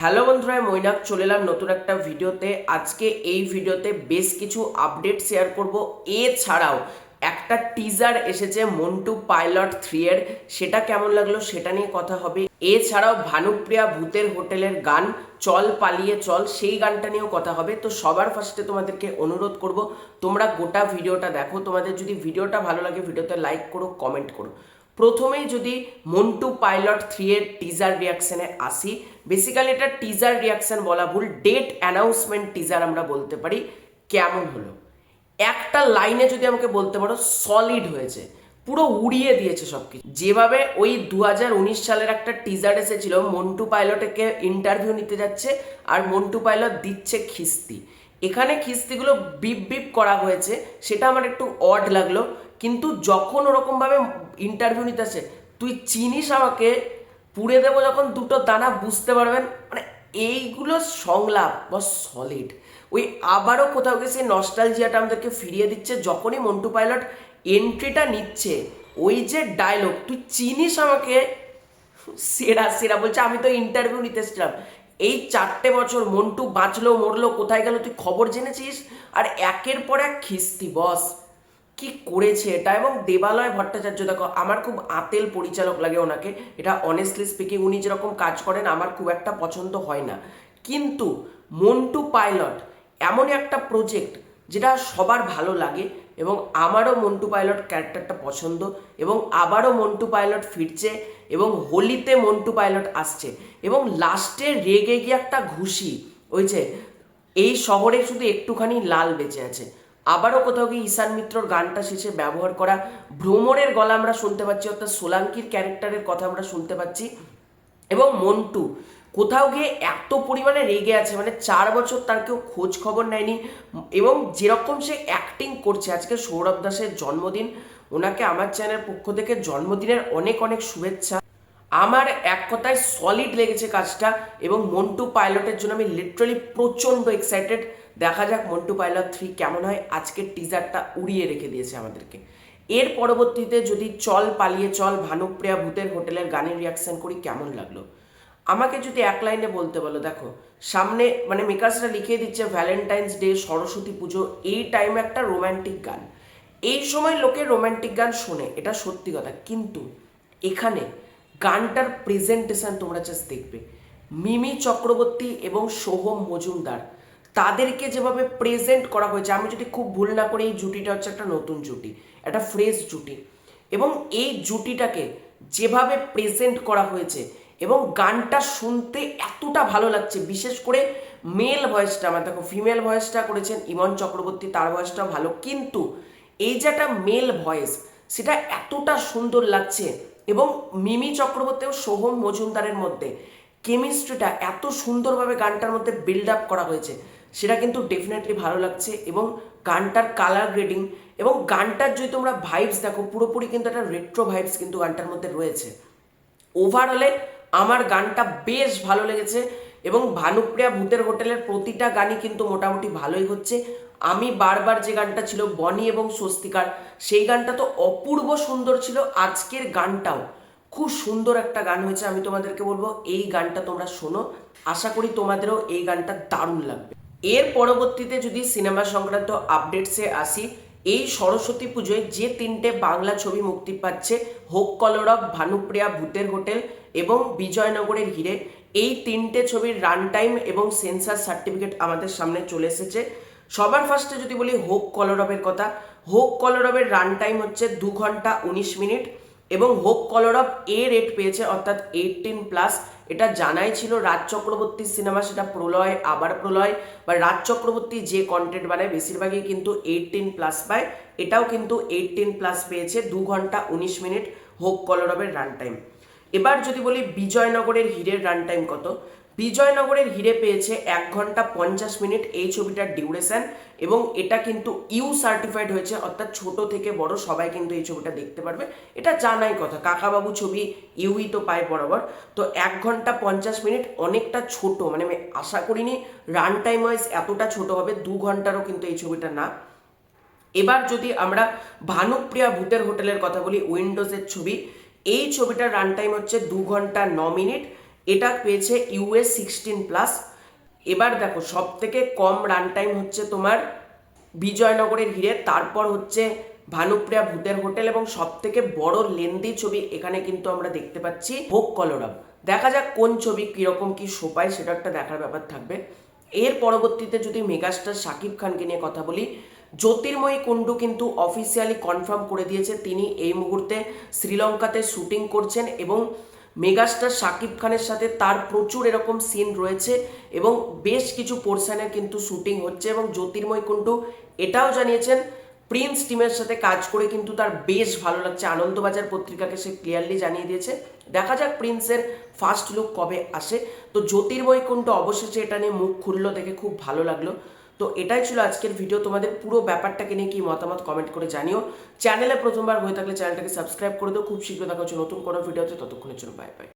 Hello বন্ধুরা, মৈনাক চলে এলাম নতুন একটা ভিডিওতে। আজকে এই ভিডিওতে বেশ কিছু আপডেট শেয়ার করব। এছাড়াও একটা টিজার এসেছে মন্টু পাইলট 3 এর, সেটা কেমন লাগলো সেটা নিয়ে কথা হবে। এছাড়াও ভানুপ্রিয়া ভূতের হোটেলের গান চল পালিয়ে চল, সেই গানটা নিয়েও কথা হবে। তো সবার ফার্স্টে তোমাদেরকে অনুরোধ করব, তোমরা গোটা ভিডিওটা দেখো। তোমাদের যদি ভিডিওটা ভালো লাগে ভিডিওতে লাইক করো, কমেন্ট করো। প্রথমেই যদি মন্টু পাইলট 3 এর টিজার রিয়াকশনে আসি, বেসিক্যালি এটা টিজার রিয়াকশন বলা ভুল, ডেট অ্যানাউন্সমেন্ট টিজার আমরা বলতে পারি। কেমন হলো একটা লাইনে যদি আমাকে বলতে পারো, সলিড হয়েছে, পুরো উড়িয়ে দিয়েছে সবকিছু। যেভাবে ওই 2019 সালের একটা টিজার এসেছিল, মন্টু পাইলটকে ইন্টারভিউ নিতে যাচ্ছে আর মন্টু পাইলট দিচ্ছে খিস্তি, এখানে খিস্তিগুলো বিপ বিপ করা হয়েছে, সেটা আমার একটু অড লাগলো। কিন্তু যখন ওরকমভাবে ইন্টারভিউ নিতে আসে, তুই চিনিস আমাকে, পুড়ে দেবো যখন দুটো দানা, বুঝতে পারবেন মানে এইগুলো সংলাপ বা সলিড। ওই আবারও কোথাও গিয়ে সেই নস্টালজিয়াটা আমাদেরকে ফিরিয়ে দিচ্ছে। যখনই মন্টু পাইলট এন্ট্রিটা নিচ্ছে, ওই যে ডায়লগ, তুই চিনিস আমাকে, সেরা সেরা বলছে। আমি তো ইন্টারভিউ নিতে এসেছিলাম, এই 4টে বছর মন্টু বাঁচলো মরলো কোথায় গেল তুই খবর জেনেছিস? আর একের পর এক খিস্তি বস, কি করেছে এটা। এবং দেবালয় ভট্টাচার্য, দেখো আমার খুব আতেল পরিচালক লাগে ওনাকে, এটা অনেস্টলি স্পিকিং। উনি যেরকম কাজ করেন আমার খুব একটা পছন্দ হয় না, কিন্তু মন্টু পাইলট এমন একটা প্রজেক্ট যেটা সবার ভালো লাগে। এবং আমারও মন্টু পাইলট ক্যারেক্টারটা পছন্দ, এবং আবারও মন্টু পাইলট ফিরছে, এবং হোলিতে মন্টু পাইলট আসছে, এবং লাস্টে রেগে গিয়ে একটা ঘুষি, ওই যে এই শহরে শুধু একটুখানি লাল বেঁচে আছে। আবারও কোথাও গিয়ে ঈশান মিত্রর গানটা শেষে ব্যবহার করা, ভ্রমরের গলা আমরা শুনতে পাচ্ছি, অর্থাৎ সোলাঙ্কির ক্যারেক্টারের কথা আমরা শুনতে পাচ্ছি। এবং মন্টু কোথাও গিয়ে এত পরিমাণে রেগে আছে, মানে 4 বছর তার কেউ খোঁজ খবর নেয়নি। এবং যেরকম সে অ্যাক্টিং করছে, আজকে সৌরভ দাসের জন্মদিন, ওনাকে আমার চ্যানেলের পক্ষ থেকে জন্মদিনের অনেক অনেক শুভেচ্ছা। আমার এক কথায় সলিড লেগেছে কাজটা, এবং মন্টু পাইলটের জন্য আমি লিটারালি প্রচণ্ড এক্সাইটেড। দেখা যাক মন্টু পাইলট 3 কেমন হয়। আজকের টিজারটা উড়িয়ে রেখে দিয়েছে আমাদেরকে। এর পরবর্তীতে যদি চল পালিয়ে চল ভানুপ্রিয়া ভূতের হোটেলের গানের রিয়াকশন করি, কেমন লাগলো আমাকে যদি এক লাইনে বলতে বলো। দেখো সামনে মানে মেকার্সরা লিখিয়ে দিচ্ছে ভ্যালেন্টাইন্স ডে, সরস্বতী পুজো, এই টাইমে একটা রোম্যান্টিক গান, এই সময় লোকে রোম্যান্টিক গান শোনে, এটা সত্যি কথা। কিন্তু এখানে গানটার প্রেজেন্টেশন তোমরা জাস্ট দেখবে, মিমি চক্রবর্তী এবং সোহম মজুমদার, তাদেরকে যেভাবে প্রেজেন্ট করা হয়েছে, আমি যদি খুব ভুল না করি এই জুটিটা হচ্ছে একটা নতুন জুটি, একটা ফ্রেশ জুটি। এবং এই জুটিটাকে যেভাবে প্রেজেন্ট করা হয়েছে, এবং গানটা শুনতে এতটা ভালো লাগছে, বিশেষ করে মেল ভয়েসটা, মানে দেখো ফিমেল ভয়েসটা করেছেন ইমন চক্রবর্তী, তার ভয়েসটাও ভালো, কিন্তু এই যে একটা মেল ভয়েস, সেটা এতটা সুন্দর লাগছে। এবং মিমি চক্রবর্তী ও সোহম মজুমদারের মধ্যে কেমিস্ট্রিটা এত সুন্দরভাবে গানটার মধ্যে বিল্ড আপ করা হয়েছে, সেটা কিন্তু ডেফিনেটলি ভালো লাগছে। এবং গানটার কালার গ্রেডিং এবং গানটার যদি তোমরা ভাইবস দেখো, পুরোপুরি কিন্তু একটা রেট্রো ভাইবস কিন্তু গানটার মধ্যে রয়েছে। ওভারঅলে আমার গানটা বেশ ভালো লেগেছে। এবং ভানুপ্রিয়া ভূতের হোটেলের প্রতিটা গানই কিন্তু মোটামুটি ভালোই হচ্ছে। আমি বারবার যে গানটা ছিল বনি এবং স্বস্তিকার, সেই গানটা তো অপূর্ব সুন্দর ছিল। আজকের গানটাও খুব সুন্দর একটা গান হয়েছে। আমি তোমাদেরকে বলবো এই গানটা তোমরা শোনো, আশা করি তোমাদেরও এই গানটা দারুণ লাগবে। এর পরবর্তীতে যদি সিনেমা সংক্রান্ত আপডেটসে আসি, এই সরস্বতী পুজোয় যে 3টে বাংলা ছবি মুক্তি পাচ্ছে, হোক কলরব, ভানুপ্রিয়া ভূতের হোটেল এবং বিজয়নগরের হিরে, এই 3টে ছবির রান টাইম এবং সেন্সার সার্টিফিকেট আমাদের সামনে চলে এসেছে। সবার ফার্স্টে যদি বলি হোক কলরবের কথা, হোক কলরবের রান টাইম হচ্ছে 2 ঘন্টা 19 মিনিট, এবং হোক কলরব এ রেট পেয়েছে, অর্থাৎ 18+। এটা জানাই ছিল রাজ চক্রবর্তীর সিনেমা, সেটা প্রলয় আবার প্রলয়, বা রাজ চক্রবর্তী যে কন্টেন্ট বানায় বেশিরভাগই কিন্তু 18+ পায়, এটাও কিন্তু 18+ পেয়েছে। 2 ঘন্টা 19 মিনিট হোক কলরবের রান টাইম। এবার যদি বলি বিজয়নগরের হিরের রান টাইম কত, বিজয়নগরের হিরে পেয়েছে 1 ঘন্টা 50 মিনিট এই ছবিটার ডিউরেশন, এবং এটা কিন্তু ইউ সার্টিফাইড হয়েছে, অর্থাৎ ছোট থেকে বড় সবাই কিন্তু এই ছবিটা দেখতে পারবে। এটা জানাই কথা, কাকাবাবু ছবি ইউই তো পায় বরাবর। তো 1 ঘন্টা 50 মিনিট অনেকটা ছোট, মানে আমি আশা করিনি রান টাইম ওয়াইজ এতটা ছোট হবে, 2 ঘন্টারও কিন্তু এই ছবিটা না। এবার যদি আমরা ভানুপ্রিয়া ভূতের হোটেলের কথা বলি, উইন্ডোজের ছবি, এই ছবিটার রান টাইম হচ্ছে 2 ঘন্টা 9 মিনিট, এটা পেয়েছে US 16+। এবার দেখো সব থেকে কম রান টাইম হচ্ছে তোমার বিজয়নগরের হিরে, তারপর হচ্ছে ভানুপ্রিয়া ভূতের হোটেল, এবং সব থেকে বড় লেন্দি ছবি এখানে কিন্তু আমরা দেখতে পাচ্ছি ভোগ কলরব। দেখা যাক কোন ছবি কিরকম কি শোপায়, সেটা একটা দেখার ব্যাপার থাকবে। এর পরবর্তীতে যদি মেগাস্টার শাকিব খানকে নিয়ে কথা বলি, জ্যোতির্ময়ী কুণ্ডু কিন্তু অফিসিয়ালি কনফার্ম করে দিয়েছে তিনি এই মুহূর্তে শ্রীলঙ্কাতে শুটিং করছেন, এবং মেগাস্টার শাকিব খানের সাথে তার প্রচুর এরকম সিন রয়েছে এবং বেশ কিছু পোর্শনের কিন্তু শুটিং হচ্ছে। এবং জ্যোতির্ময় কুণ্ডু এটাও জানিয়েছেন প্রিন্স টিমের সাথে কাজ করে কিন্তু তার বেশ ভালো লাগছে। আনন্দবাজার পত্রিকাকে সে ক্লিয়ারলি জানিয়ে দিয়েছে। দেখা যাক প্রিন্সের ফার্স্ট লুক কবে আসে। তো জ্যোতির্ময় কুণ্ডু অবশেষে এটা নিয়ে মুখ খুললো, দেখে খুব ভালো লাগলো। তো এটাই ছিল আজকের ভিডিও। তোমাদের পুরো ব্যাপারটাকে নিয়ে কি মতামত কমেন্ট করে জানিও। চ্যানেলে প্রথমবার হয়ে থাকলে চ্যানেলটাকে সাবস্ক্রাইব করে দিও। খুব শীঘ্র দেখা হচ্ছে নতুন কোনো ভিডিওতে, ততক্ষণের জন্য বাই বাই।